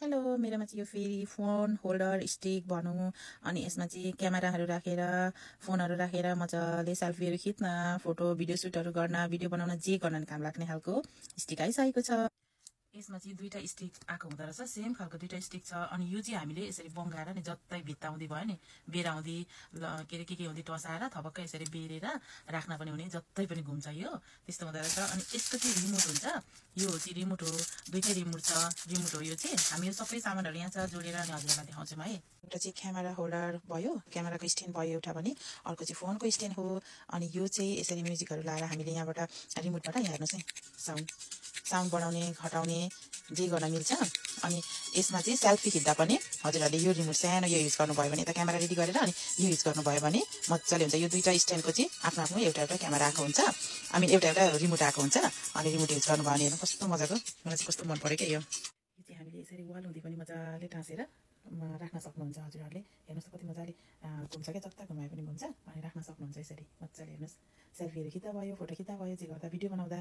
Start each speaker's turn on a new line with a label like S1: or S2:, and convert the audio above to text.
S1: Hello मेरोमा चाहिँ यो फेरि फोन होल्डर स्टिक भनौँ अनि यसमा चाहिँ क्यामेराहरू राखेर फोनहरू राखेर मजाले सेल्फीहरू खिच्न फोटो भिडियो सुटहरू गर्न भिडियो बनाउन जे गर्न काम लाग्ने खालको स्टिक आइसकेको छ। यसमा चाहिँ दुईटा स्टिक आएको हुँदो रहेछ, सेम खालको दुईटा स्टिक छ। अनि यो चाहिँ हामीले यसरी बङ्गाएर नि जतै भित्ताउँदै भयो नि बेराउँदै के हुँदै टसाएर थपक्कै यसरी बेरेर राख्न पनि हुने, जतै पनि घुम्छ यो त्यस्तो हुँदो रहेछ। अनि यसको चाहिँ रिमोट हुन्छ, यो चाहिँ रिमोट हो, दुईटै रिमोट छ। रिमोट हो यो चाहिँ, हामी यो सबै सामानहरू यहाँ छ जोडेर अनि हजुरहरूलाई देखाउँछौँ है। एउटा चाहिँ क्यामेरा होल्डर भयो, क्यामेराको स्ट्यान्ड भयो एउटा पनि, अर्को चाहिँ फोनको स्ट्यान्ड हो। अनि यो चाहिँ यसरी म्युजिकहरू लाएर हामीले यहाँबाट रिमोटबाट यहाँ हेर्नुहोस् है, साउन्ड बढाउने घटाउने जे गर्न मिल्छ। अनि यसमा चाहिँ सेल्फी खिच्दा पनि हजुरहरूले यो रिमोट सानो यो युज गर्नुभयो भने, यता क्यामेरा रेडी गरेर अनि यो युज गर्नुभयो भने मजाले हुन्छ। यो दुईटा स्ट्यान्डको चाहिँ आफ्नो आफ्नो एउटा क्यामेरा आएको हुन्छ, एउटा रिमोट आएको हुन्छ। अनि रिमोट युज गर्नुभयो भने हेर्नु कस्तो मजाको, मलाई चाहिँ कस्तो मन पऱ्यो क्या यो चाहिँ हामीले यसरी वाल हुँदै पनि मजाले टाँसेर राख्न सक्नुहुन्छ। हजुरहरूले हेर्नुहोस् कति मजाले घुम्छ क्या, जता घुमाए पनि घुम्छ। अनि राख्न सक्नुहुन्छ यसरी मजाले, हेर्नुहोस् सेल्फीहरू खिच्दा भयो, फोटो खिच्दा भयो, जे गर्दा भिडियो बनाउँदा।